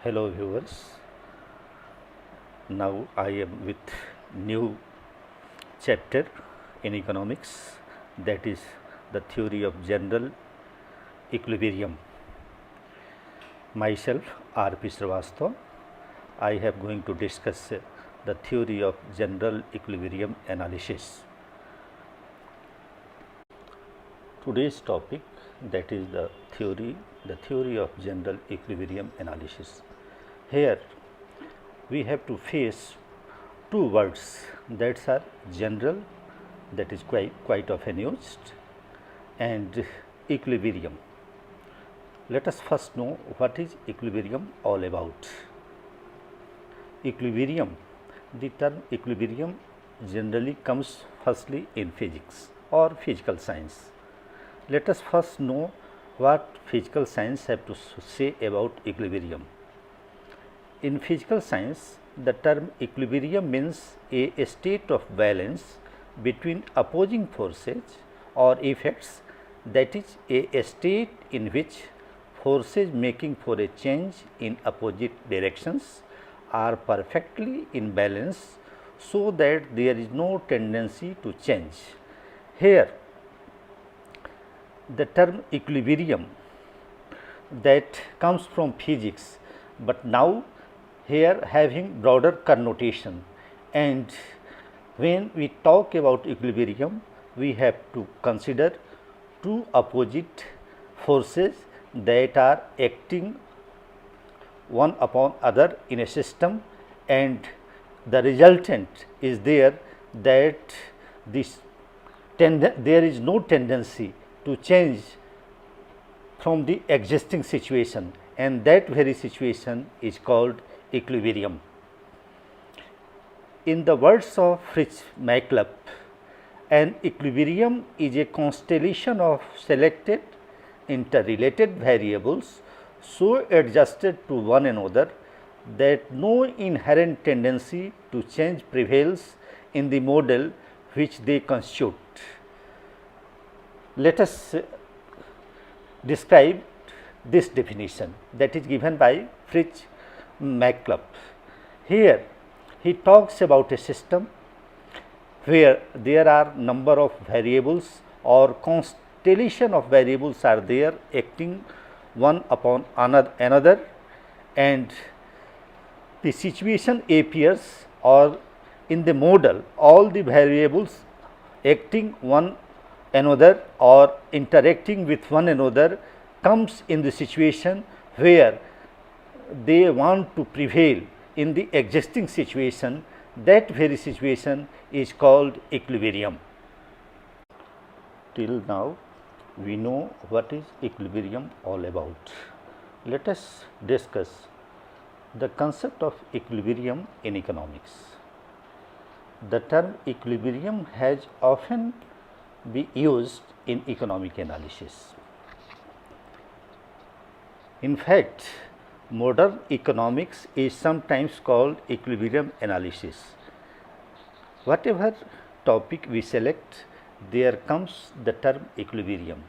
Hello viewers, now I am with new chapter in economics, that is the theory of general equilibrium. Myself R.P. Srivastava, I am going to discuss the theory of general equilibrium analysis. Today's topic, that is the theory of general equilibrium analysis. Here we have to face two words that are general, that is quite often used, and equilibrium. Let us first know what is equilibrium all about. Equilibrium, the term equilibrium generally comes firstly in physics or physical science. Let us first know what physical science have to say about equilibrium. In physical science, the term equilibrium means a state of balance between opposing forces or effects, that is a state in which forces making for a change in opposite directions are perfectly in balance so that there is no tendency to change. Here the term equilibrium that comes from physics, but now here having broader connotation, and when we talk about equilibrium we have to consider two opposite forces that are acting one upon other in a system, and the resultant is there that there is no tendency to change from the existing situation, and that very situation is called equilibrium. In the words of Fritz Machlup, an equilibrium is a constellation of selected interrelated variables so adjusted to one another that no inherent tendency to change prevails in the model which they constitute. Let us describe this definition that is given by Fritz Machlup. Here he talks about a system where there are number of variables or constellation of variables are there acting one upon another, and the situation appears, or in the model all the variables acting one another or interacting with one another comes in the situation where they want to prevail in the existing situation. That very situation is called equilibrium. Till now we know what is equilibrium all about. Let us discuss the concept of equilibrium in economics. The term equilibrium has often been used in economic analysis. In fact, modern economics is sometimes called equilibrium analysis. Whatever topic we select, there comes the term equilibrium.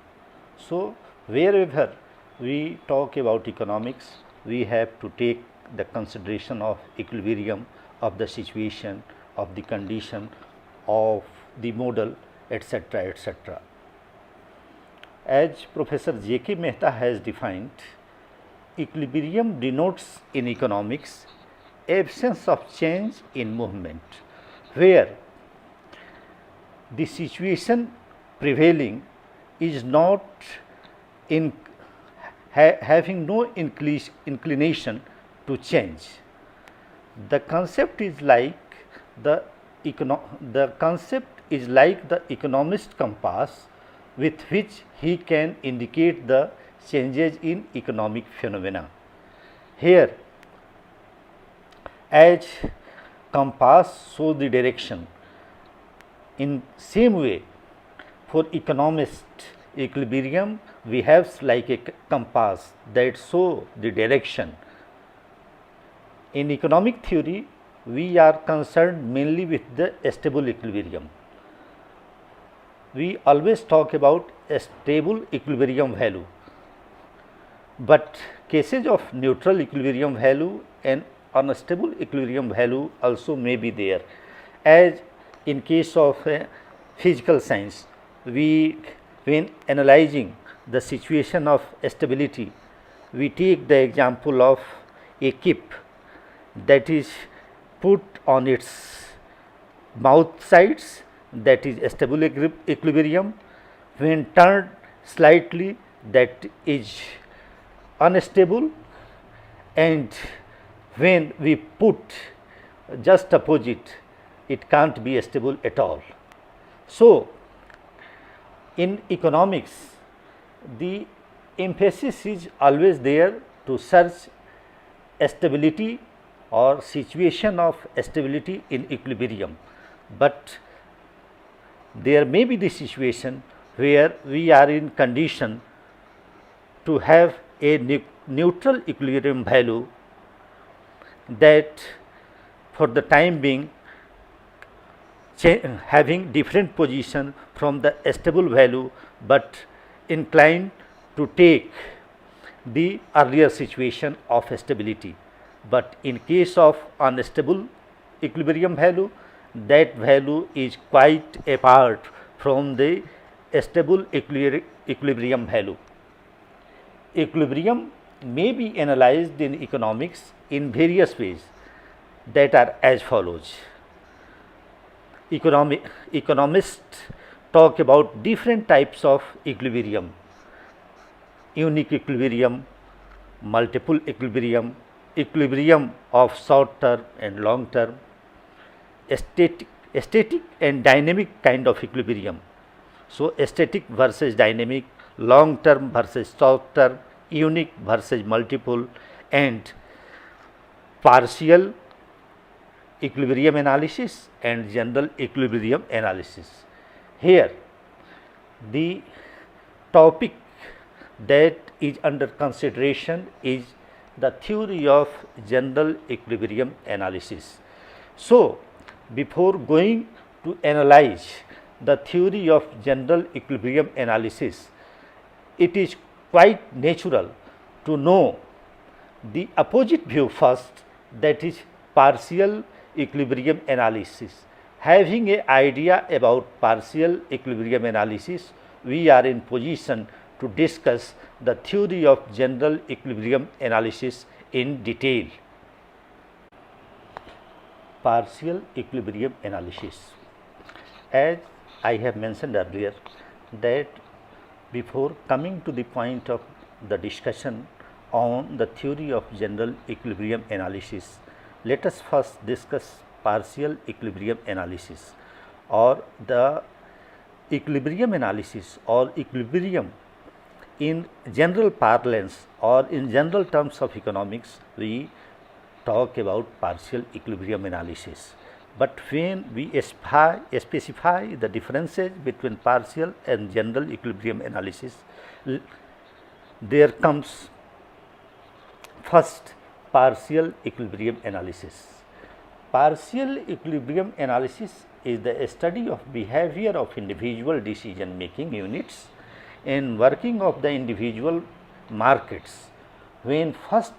So, wherever we talk about economics, we have to take the consideration of equilibrium, of the situation, of the condition, of the model, etc., etc. As Professor J.K. Mehta has defined, equilibrium denotes in economics absence of change in movement, where the situation prevailing is not having no inclination to change. The concept is like the economist compass with which he can indicate the changes in economic phenomena. Here, as compass shows the direction, in same way for economist equilibrium we have like a compass that show the direction. In economic theory we are concerned mainly with the stable equilibrium. We always talk about a stable equilibrium value. but cases of neutral equilibrium value and unstable equilibrium value also may be there. As in case of physical science, when analyzing the situation of stability, we take the example of a kip that is put on its mouth sides, that is stable equilibrium. When turned slightly, that is unstable, and when we put just opposite, it can't be stable at all. So, in economics, the emphasis is always there to search stability or situation of stability in equilibrium, but there may be the situation where we are in condition to have a neutral equilibrium value that for the time being having different position from the stable value, but inclined to take the earlier situation of stability. But in case of unstable equilibrium value, that value is quite apart from the stable equilibrium value. Equilibrium may be analyzed in economics in various ways that are as follows. Economists talk about different types of equilibrium: unique equilibrium, multiple equilibrium, equilibrium of short term and long term, static and dynamic kind of equilibrium. So, static versus dynamic, long term versus short term, unique versus multiple, and partial equilibrium analysis and general equilibrium analysis. Here, the topic that is under consideration is the theory of general equilibrium analysis. So, before going to analyze the theory of general equilibrium analysis, it is quite natural to know the opposite view first, that is partial equilibrium analysis. Having an idea about partial equilibrium analysis, we are in position to discuss the theory of general equilibrium analysis in detail. Partial equilibrium analysis. As I have mentioned earlier, that before coming to the point of the discussion on the theory of general equilibrium analysis, let us first discuss partial equilibrium analysis, or the equilibrium analysis, or equilibrium in general parlance or in general terms of economics. We talk about partial equilibrium analysis, but when we specify the differences between partial and general equilibrium analysis, there comes first partial equilibrium analysis. Partial equilibrium analysis is the study of behavior of individual decision making units in working of the individual markets when first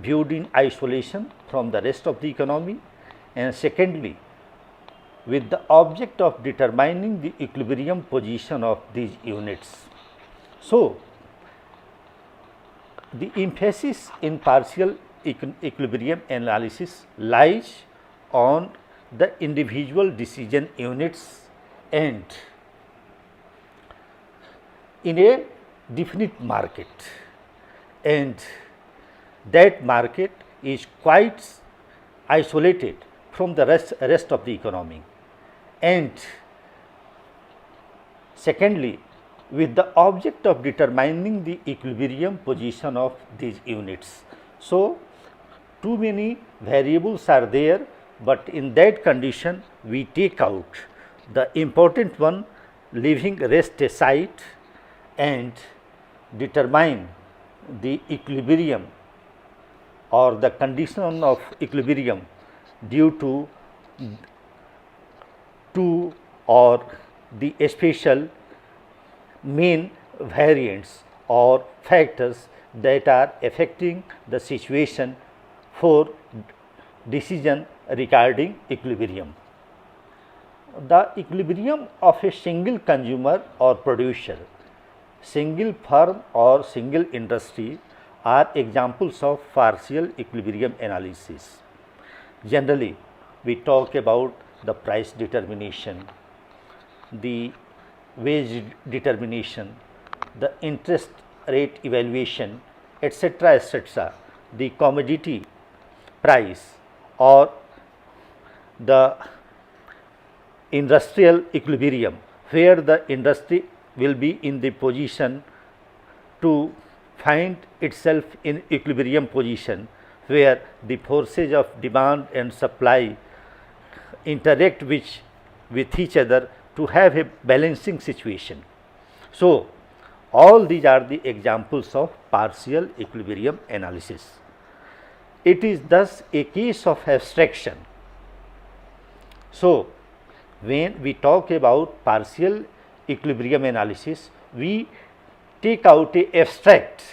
viewed in isolation from the rest of the economy, and secondly with the object of determining the equilibrium position of these units. So, the emphasis in partial equilibrium analysis lies on the individual decision units and in a definite market, and that market is quite isolated from the rest of the economy, and secondly with the object of determining the equilibrium position of these units. So, too many variables are there, but in that condition we take out the important one, leaving rest aside, and determine the equilibrium or the condition of equilibrium due to two or the special main variants or factors that are affecting the situation for decision regarding equilibrium. The equilibrium of a single consumer or producer, single firm or single industry are examples of partial equilibrium analysis. Generally, we talk about the price determination, the wage determination, the interest rate evaluation, etc., etc., the commodity price or the industrial equilibrium, where the industry will be in the position to find itself in equilibrium position, where the forces of demand and supply interact with each other to have a balancing situation. So, all these are the examples of partial equilibrium analysis. It is thus a case of abstraction. So, when we talk about partial equilibrium analysis, we take out a abstract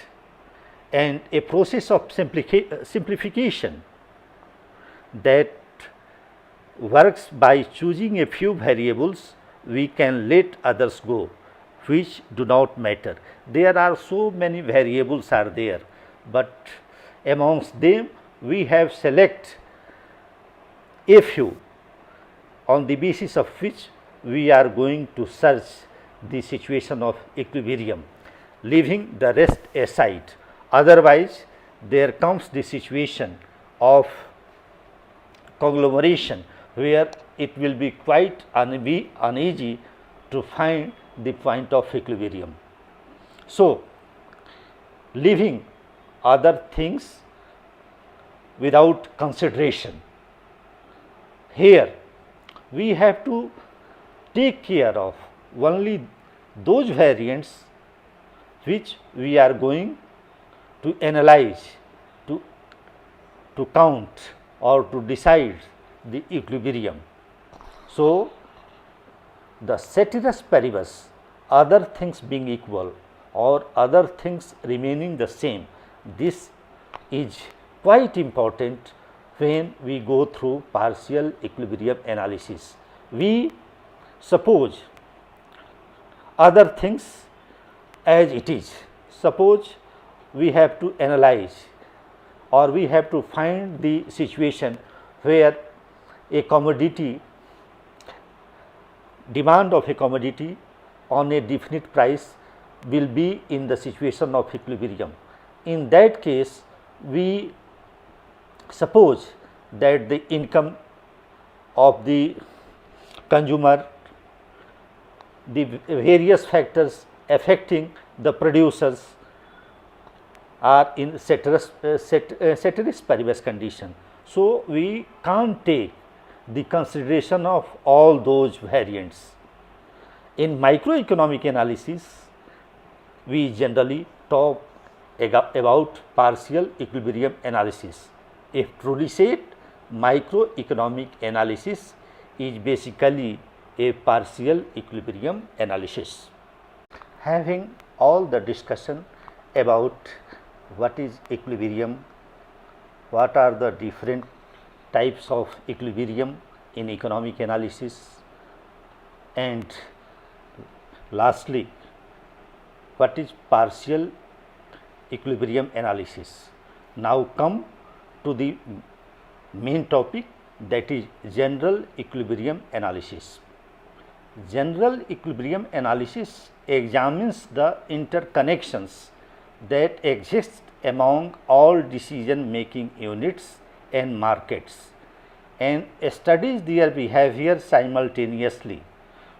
and a process of simplification that works by choosing a few variables. We can let others go which do not matter. There are so many variables are there, but amongst them we have select a few on the basis of which we are going to search the situation of equilibrium, leaving the rest aside. Otherwise, there comes the situation of conglomeration, where it will be quite uneasy to find the point of equilibrium. So, leaving other things without consideration, here we have to take care of only those variants which we are going to analyze, to count or to decide the equilibrium. So, the ceteris paribus, other things being equal or other things remaining the same, this is quite important when we go through partial equilibrium analysis. We suppose other things as it is. Suppose we have to analyze or we have to find the situation where a commodity, demand of a commodity on a definite price will be in the situation of equilibrium. In that case, we suppose that the income of the consumer, the various factors affecting the producers are in ceteris paribus condition. So, we can't take the consideration of all those variants. In microeconomic analysis, we generally talk about partial equilibrium analysis. If truly said, microeconomic analysis is basically a partial equilibrium analysis. Having all the discussion about what is equilibrium, what are the different types of equilibrium in economic analysis, and lastly, what is partial equilibrium analysis. Now come to the main topic, that is general equilibrium analysis. General equilibrium analysis examines the interconnections that exist among all decision making units and markets and studies their behavior simultaneously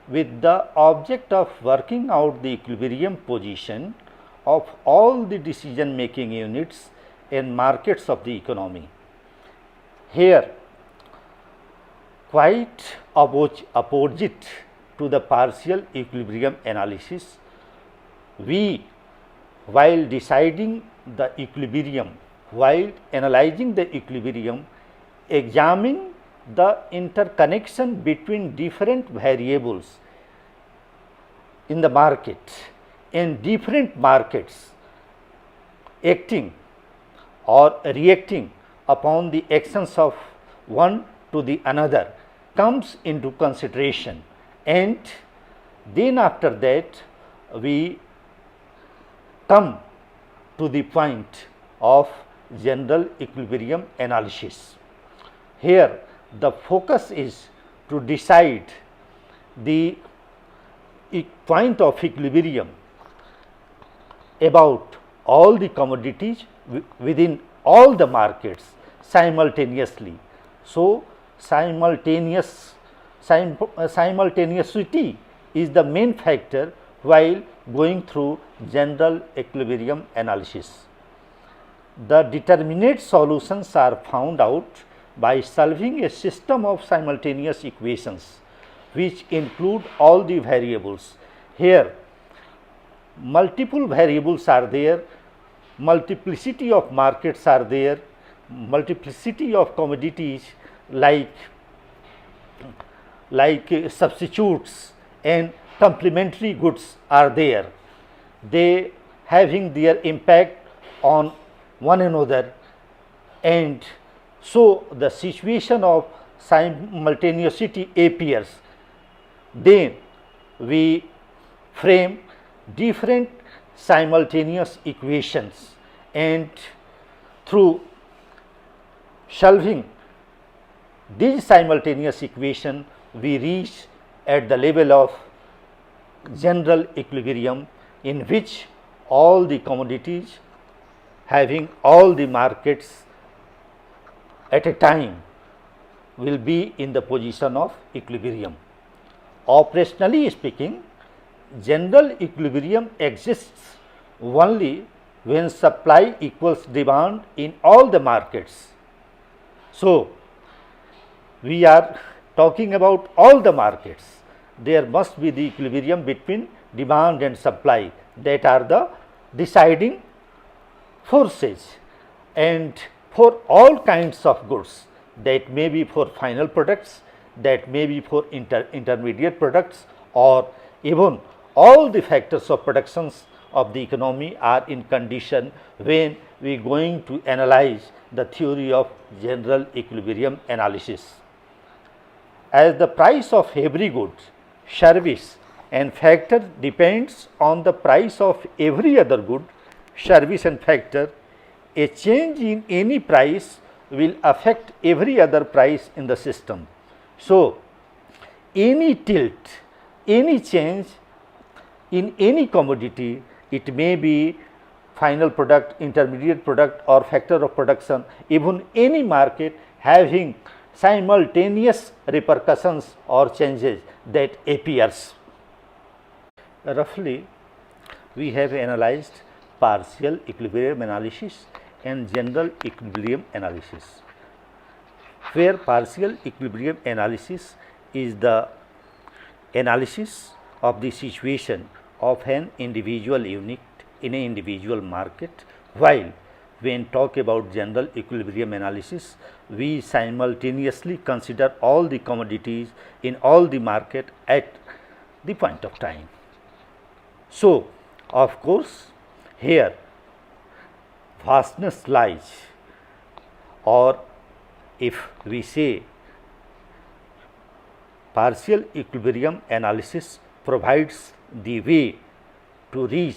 with the object of working out the equilibrium position of all the decision making units and markets of the economy. Here, quite opposite to the partial equilibrium analysis, we, while deciding the equilibrium, while analyzing the equilibrium, examine the interconnection between different variables in the market. In different markets, acting or reacting upon the actions of one to the another comes into consideration, and then after that we come to the point of general equilibrium analysis. Here the focus is to decide the point of equilibrium about all the commodities within all the markets simultaneously. So, simultaneity is the main factor while going through general equilibrium analysis. The determinate solutions are found out by solving a system of simultaneous equations which include all the variables. Here multiple variables are there, multiplicity of markets are there, multiplicity of commodities like substitutes and complementary goods are there. They having their impact on one another, and so the situation of simultaneity appears. Then we frame different simultaneous equations, and through solving these simultaneous equation we reach at the level of general equilibrium, in which all the commodities having all the markets at a time will be in the position of equilibrium. Operationally speaking, general equilibrium exists only when supply equals demand in all the markets. So, we are talking about all the markets. There must be the equilibrium between demand and supply, that are the deciding forces, and for all kinds of goods, that may be for final products, that may be for intermediate products, or even all the factors of productions of the economy are in condition when we going to analyze the theory of general equilibrium analysis. As the price of every good, service and factor depends on the price of every other good, service and factor, a change in any price will affect every other price in the system. So, any tilt, any change in any commodity, it may be final product, intermediate product or factor of production, even any market having simultaneous repercussions or changes that appears. Roughly, we have analyzed partial equilibrium analysis and general equilibrium analysis, where partial equilibrium analysis is the analysis of the situation of an individual unit in an individual market, while when talk about general equilibrium analysis, we simultaneously consider all the commodities in all the market at the point of time. So, of course, here vastness lies, or if we say partial equilibrium analysis provides the way to reach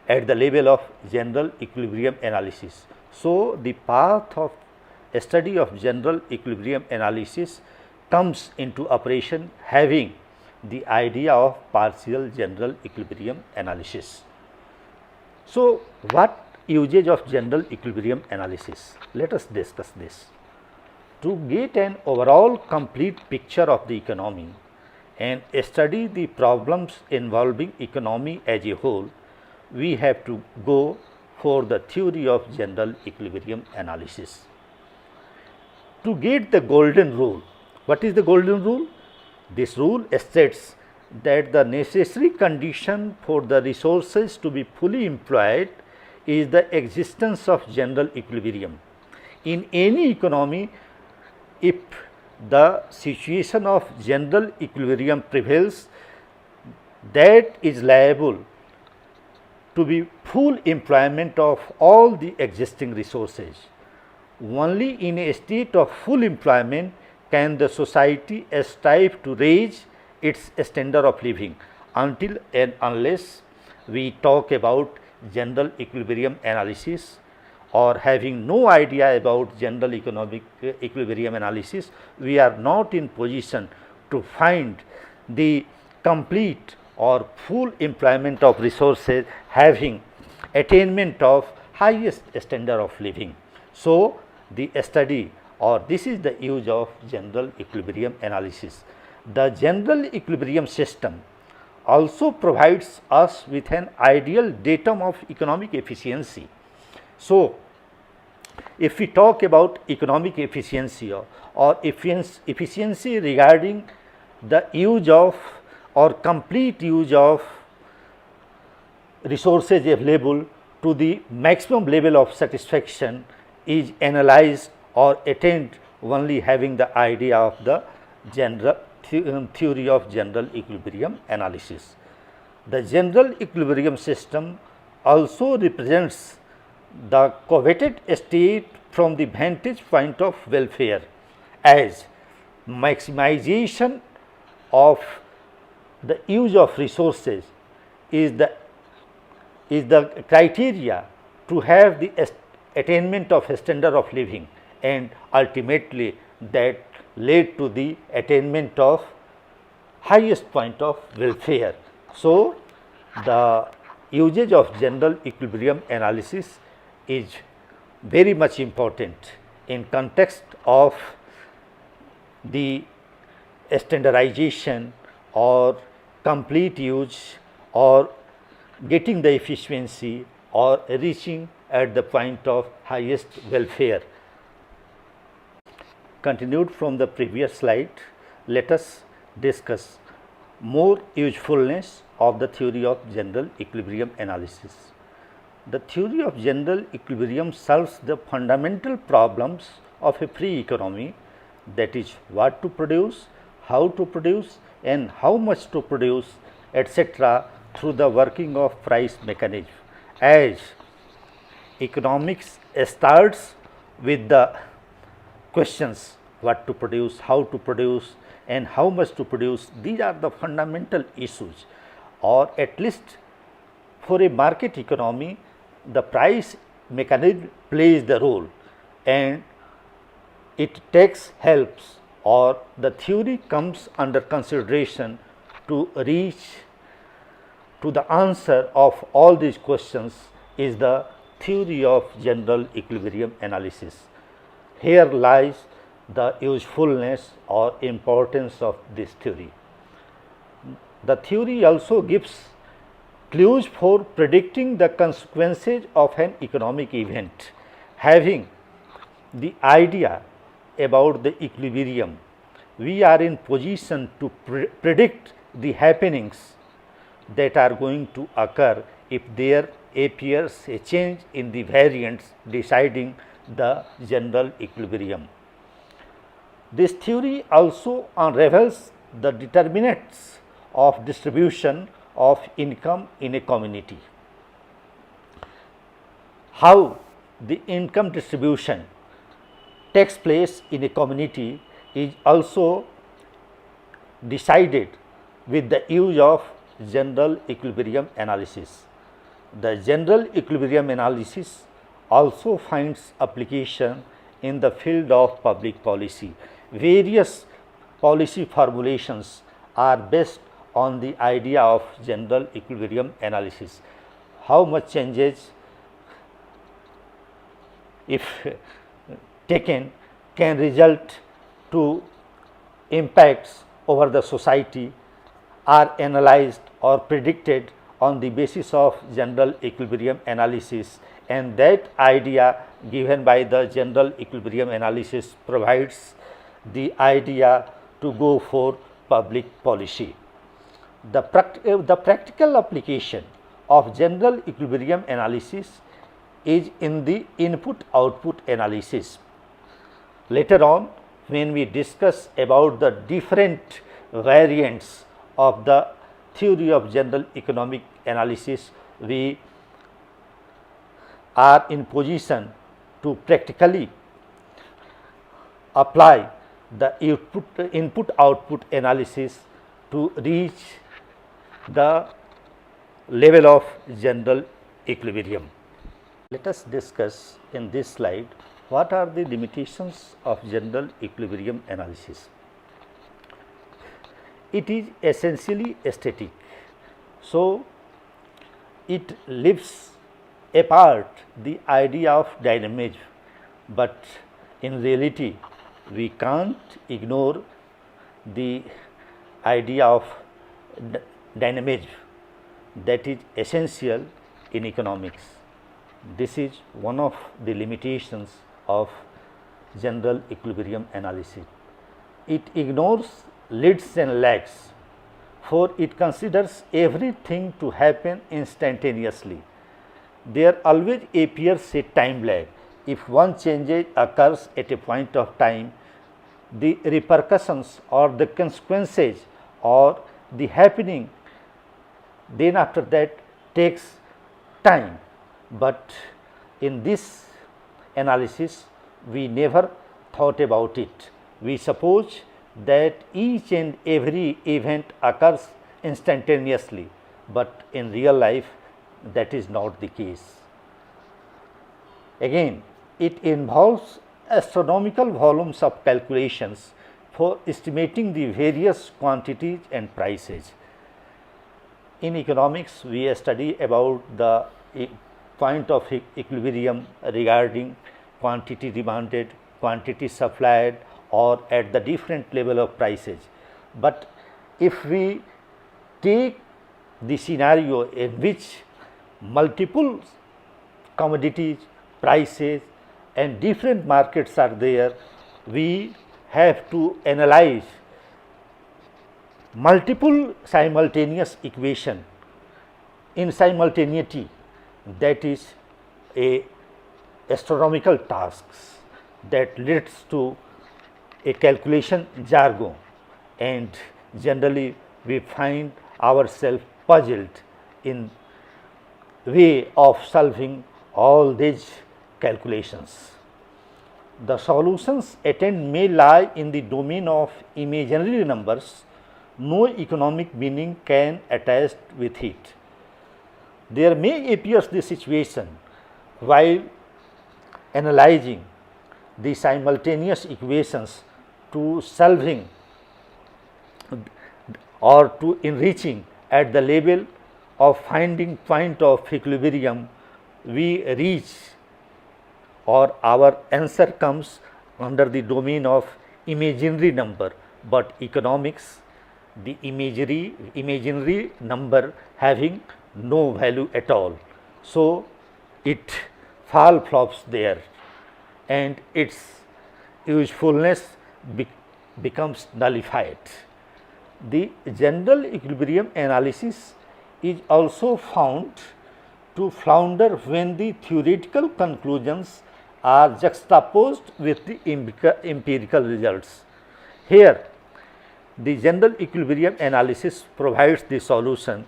at the level of general equilibrium analysis. So, the path of study of general equilibrium analysis comes into operation having the idea of partial general equilibrium analysis. So, what usage of general equilibrium analysis? Let us discuss this. To get an overall complete picture of the economy and study the problems involving economy as a whole, we have to go for the theory of general equilibrium analysis. To get the golden rule, what is the golden rule? This rule states that the necessary condition for the resources to be fully employed is the existence of general equilibrium. In any economy, if the situation of general equilibrium prevails, that is liable to be full employment of all the existing resources. Only in a state of full employment can the society strive to raise its standard of living. Until and unless we talk about general equilibrium analysis or having no idea about general economic equilibrium analysis, we are not in position to find the complete or full employment of resources having attainment of highest standard of living. So, the study or this is the use of general equilibrium analysis. The general equilibrium system also provides us with an ideal datum of economic efficiency. So, if we talk about economic efficiency or efficiency regarding the use of or complete use of resources available to the maximum level of satisfaction is analyzed or attained only having the idea of the general theory of general equilibrium analysis. The general equilibrium system also represents the coveted state from the vantage point of welfare, as maximization of the use of resources is the criteria to have the attainment of a standard of living, and ultimately that led to the attainment of highest point of welfare. So, the usage of general equilibrium analysis is very much important in context of the standardization or complete use or getting the efficiency or reaching at the point of highest welfare. Continued from the previous slide, let us discuss more usefulness of the theory of general equilibrium analysis. The theory of general equilibrium solves the fundamental problems of a free economy, that is, what to produce, how to produce, and how much to produce, etc., through the working of price mechanism. As economics starts with the questions what to produce, how to produce, and how much to produce, these are the fundamental issues, or at least for a market economy the price mechanism plays the role, and it takes helps or the theory comes under consideration to reach to the answer of all these questions is the theory of general equilibrium analysis. Here lies the usefulness or importance of this theory. The theory also gives clues for predicting the consequences of an economic event. Having the idea about the equilibrium, we are in position to predict the happenings that are going to occur if there appears a change in the variance deciding the general equilibrium. This theory also unravels the determinants of distribution of income in a community. How the income distribution takes place in a community is also decided with the use of general equilibrium analysis. The general equilibrium analysis also finds application in the field of public policy. Various policy formulations are based on the idea of general equilibrium analysis. How much changes, if taken, can result to impacts over the society are analyzed or predicted on the basis of general equilibrium analysis, and that idea given by the general equilibrium analysis provides the idea to go for public policy. The practical application of general equilibrium analysis is in the input-output analysis. Later on, when we discuss about the different variants of the theory of general economic analysis, we are in position to practically apply the input output analysis to reach the level of general equilibrium. Let us discuss in this slide what are the limitations of general equilibrium analysis. It is essentially static, so it leaves apart the idea of dynamism, but in reality we can't ignore the idea of dynamism that is essential in economics. This is one of the limitations of general equilibrium analysis. It ignores leads and lags, for it considers everything to happen instantaneously. There always appears a time lag. If one change occurs at a point of time, the repercussions or the consequences or the happening then after that takes time. But in this analysis we never thought about it. We suppose that each and every event occurs instantaneously, but in real life that is not the case. Again, it involves astronomical volumes of calculations for estimating the various quantities and prices. In economics, we study about the point of equilibrium regarding quantity demanded, quantity supplied, or at the different level of prices. But if we take the scenario in which multiple commodities, prices and different markets are there, we have to analyze multiple simultaneous equation in simultaneity. That is a astronomical tasks that leads to a calculation jargon, and generally we find ourselves puzzled in way of solving all these calculations. The solutions attained may lie in the domain of imaginary numbers. No economic meaning can attach with it. There may appear the situation while analyzing the simultaneous equations to solving or to enriching at the level of finding point of equilibrium, we reach or our answer comes under the domain of imaginary number, but economics the imaginary number having no value at all. So, it fall flops there and its usefulness becomes nullified. The general equilibrium analysis is also found to flounder when the theoretical conclusions are juxtaposed with the empirical results. Here, the general equilibrium analysis provides the solution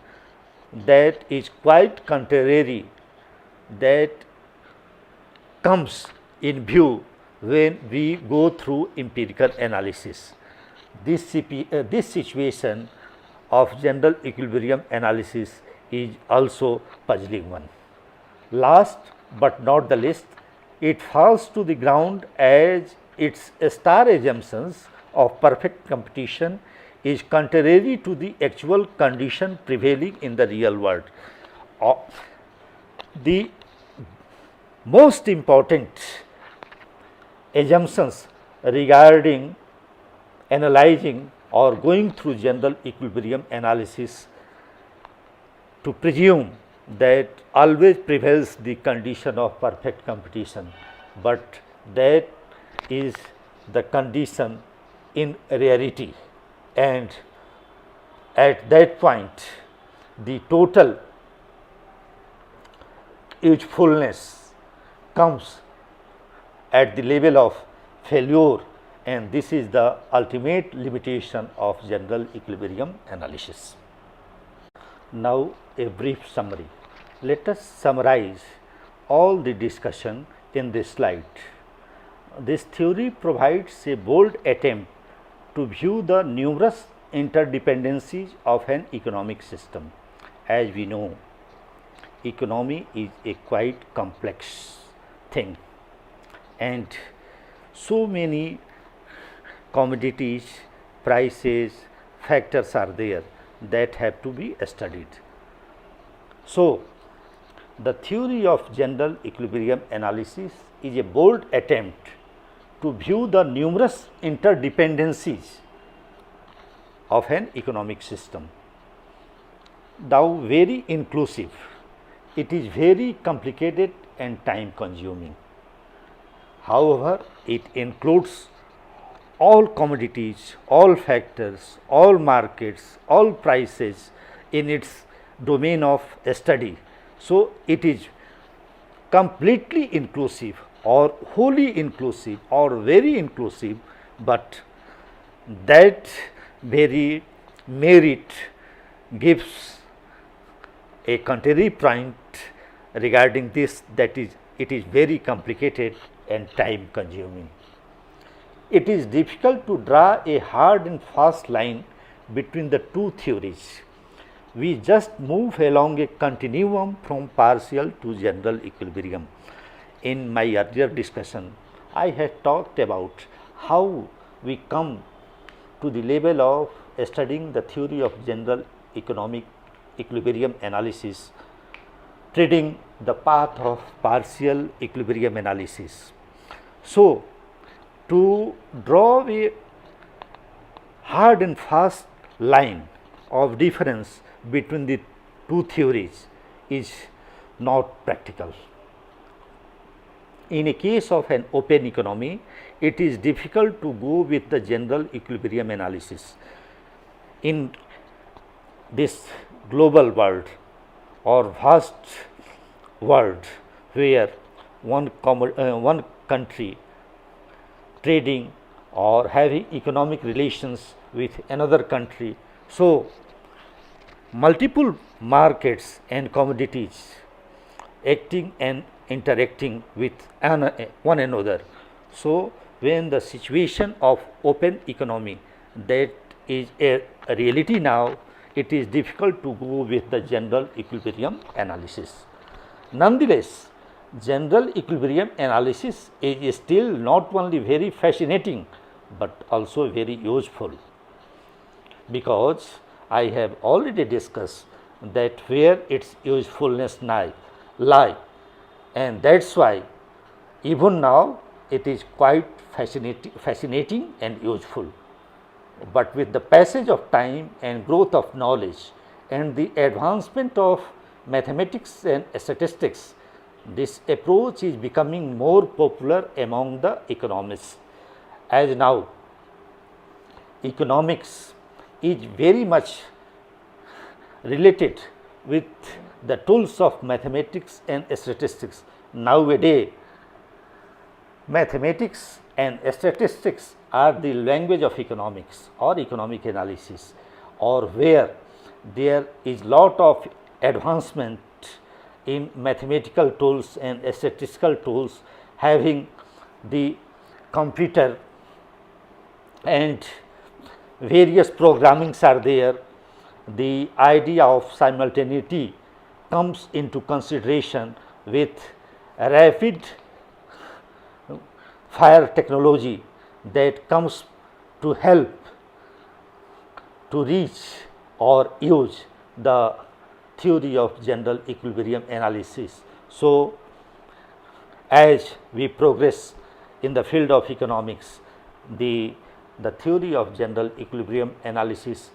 that is quite contrary, that comes in view when we go through empirical analysis. This situation of general equilibrium analysis is also puzzling one. Last but not the least, it falls to the ground as its star assumptions of perfect competition is contrary to the actual condition prevailing in the real world. The most important assumptions regarding analyzing or going through general equilibrium analysis to presume that always prevails the condition of perfect competition, but that is the condition in reality, and at that point the total usefulness comes at the level of failure, and this is the ultimate limitation of general equilibrium analysis. Now, a brief summary. Let us summarize all the discussion in this slide. This theory provides a bold attempt to view the numerous interdependencies of an economic system. As we know, economy is a quite complex thing, and so many commodities, prices, factors are there that have to be studied. So, the theory of general equilibrium analysis is a bold attempt to view the numerous interdependencies of an economic system. Though very inclusive, it is very complicated and time consuming. However, it includes all commodities, all factors, all markets, all prices in its domain of study. So, it is completely inclusive or wholly inclusive or very inclusive, but that very merit gives a contrary point regarding this, that is, it is very complicated and time consuming. It is difficult to draw a hard and fast line between the two theories. We just move along a continuum from partial to general equilibrium. In my earlier discussion, I had talked about how we come to the level of studying the theory of general economic equilibrium analysis, treading the path of partial equilibrium analysis. So, to draw a hard and fast line of difference between the two theories is not practical. In a case of an open economy, it is difficult to go with the general equilibrium analysis. In this global world or vast world where one country trading or having economic relations with another country, so multiple markets and commodities acting and interacting with one another. So, when the situation of open economy that is a reality now, it is difficult to go with the general equilibrium analysis. Nonetheless, general equilibrium analysis is still not only very fascinating, but also very useful, because I have already discussed that where its usefulness lie, and that is why even now it is quite fascinating and useful. But with the passage of time and growth of knowledge and the advancement of mathematics and statistics, this approach is becoming more popular among the economists, as now economics is very much related with the tools of mathematics and statistics. Nowadays, mathematics and statistics are the language of economics or economic analysis, or where there is lot of advancement in mathematical tools and statistical tools, having the computer and various programmings are there. The idea of simultaneity comes into consideration with rapid fire technology that comes to help to reach or use the theory of general equilibrium analysis. So, as we progress in the field of economics, the theory of general equilibrium analysis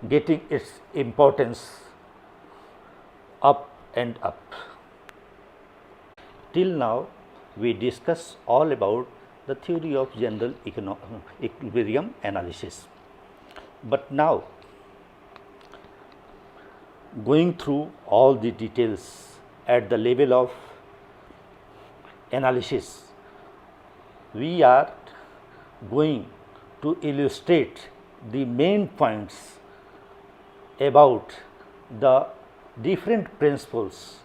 getting its importance up and up. Till now, we discuss all about the theory of general equilibrium analysis. But now, going through all the details at the level of analysis, we are going to illustrate the main points about the different principles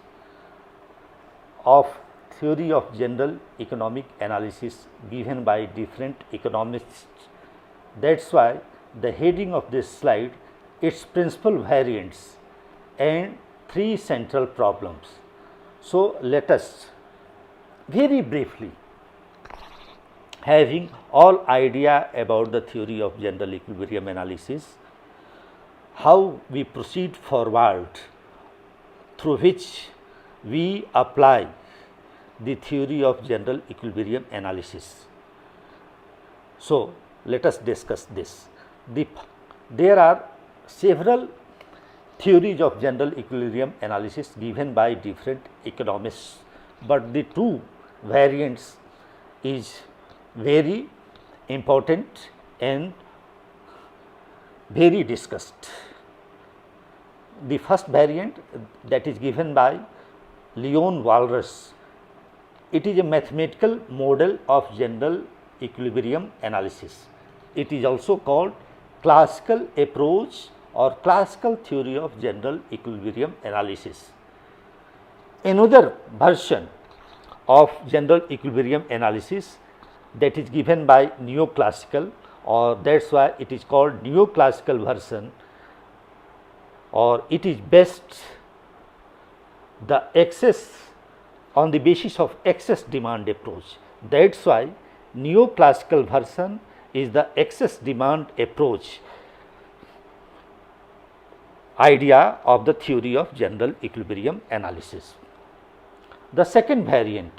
of theory of general economic analysis given by different economists. That's why the heading of this slide, its principal variants and three central problems. So, let us very briefly, having all idea about the theory of general equilibrium analysis, how we proceed forward through which we apply the theory of general equilibrium analysis. So, let us discuss this. There are several theories of general equilibrium analysis given by different economists, but the two variants is very important and very discussed. The first variant, that is given by Leon Walras. It is a mathematical model of general equilibrium analysis. It is also called classical approach or classical theory of general equilibrium analysis. Another version of general equilibrium analysis, that is given by neoclassical, or that is why it is called neoclassical version, or it is based the excess on the basis of excess demand approach. That is why neoclassical version is the excess demand approach idea of the theory of general equilibrium analysis. The second variant,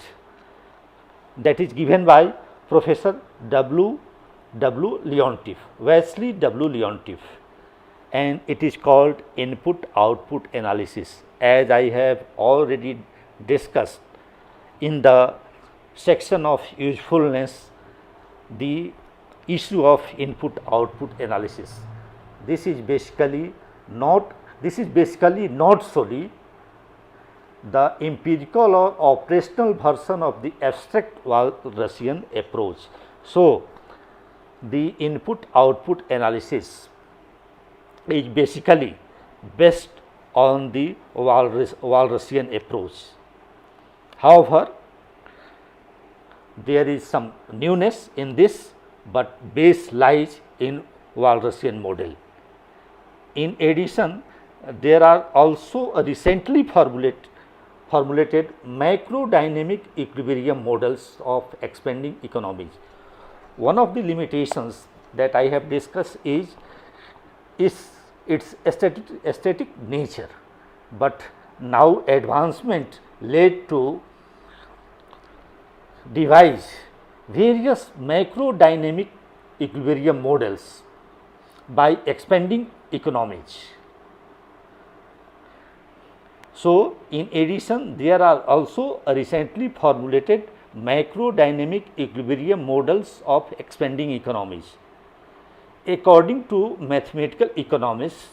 that is given by Professor W. Leontief, Wesley W. Leontief, and it is called input output analysis. As I have already discussed in the section of usefulness, the issue of input output analysis. This is basically not solely the empirical or operational version of the abstract Walrasian approach. So, the input output analysis is basically based on the Walrasian approach. However, there is some newness in this, but base lies in Walrasian model. In addition, there are also a recently formulated macrodynamic equilibrium models of expanding economies. One of the limitations that I have discussed is its aesthetic nature, but now advancement led to devise various macrodynamic equilibrium models by expanding economies. So, in addition, there are also recently formulated macrodynamic equilibrium models of expanding economies. According to mathematical economists,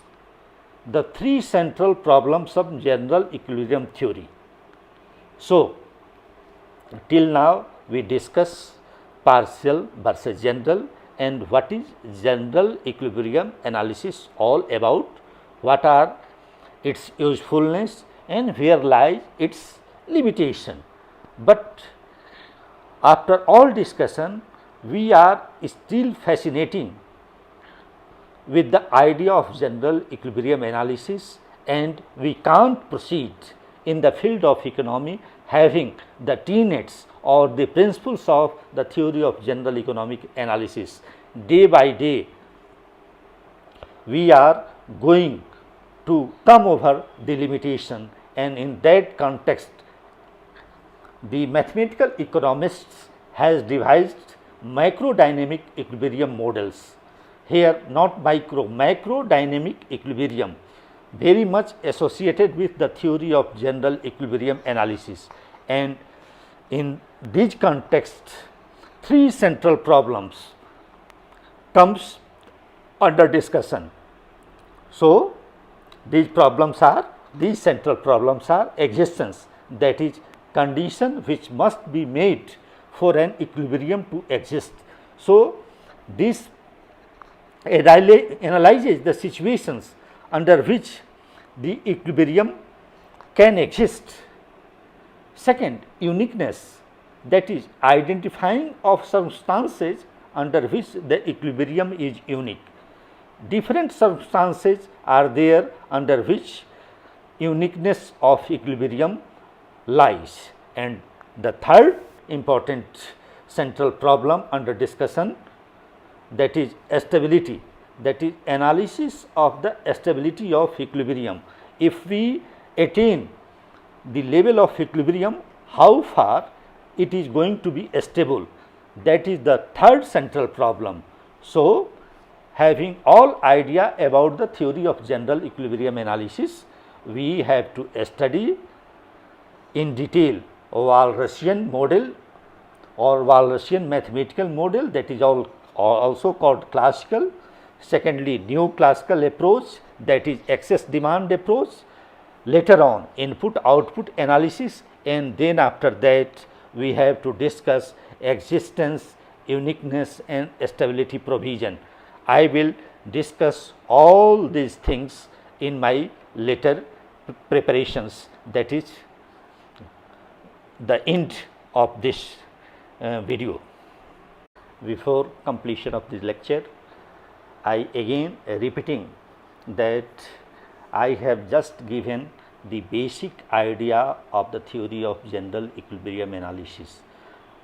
the three central problems of general equilibrium theory. So, till now we discuss partial versus general, and what is general equilibrium analysis all about, what are its usefulness and where lies its limitation. But after all discussion, we are still fascinating with the idea of general equilibrium analysis, and we can't proceed in the field of economy having the tenets or the principles of the theory of general economic analysis. Day by day, we are going to come over the limitation, and in that context, the mathematical economists has devised macrodynamic equilibrium models. Here not micro, macrodynamic equilibrium, very much associated with the theory of general equilibrium analysis, and in this context, three central problems comes under discussion. So, these central problems are existence, that is condition which must be made for an equilibrium to exist. So, this analyzes the situations under which the equilibrium can exist. Second, uniqueness, that is identifying of circumstances under which the equilibrium is unique. Different circumstances are there under which uniqueness of equilibrium lies. And the third important central problem under discussion, that is stability, that is analysis of the stability of equilibrium. If we attain the level of equilibrium, how far it is going to be stable, that is the third central problem. So, having all idea about the theory of general equilibrium analysis, we have to study in detail Walrasian model or Walrasian mathematical model, that is also called classical. Secondly, neoclassical approach, that is excess demand approach. Later on, input output analysis, and then after that we have to discuss existence, uniqueness and stability provision. I will discuss all these things in my later preparations, that is the end of this video. Before completion of this lecture, I again repeating that I have just given the basic idea of the theory of general equilibrium analysis.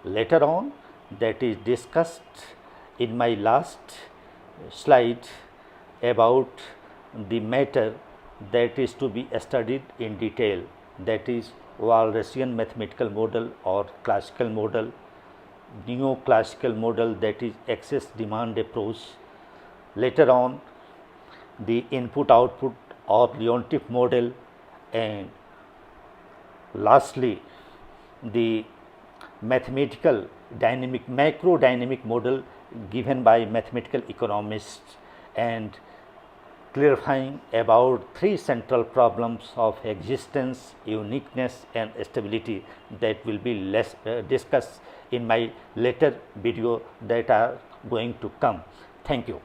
Later on, that is discussed in my last slide about the matter that is to be studied in detail, that is Walrasian mathematical model or classical model, neoclassical model, that is excess demand approach. Later on, the input output or Leontief model, and lastly the mathematical dynamic macro dynamic model given by mathematical economists, and clarifying about three central problems of existence, uniqueness and stability that will be discussed in my later video that are going to come. Thank you.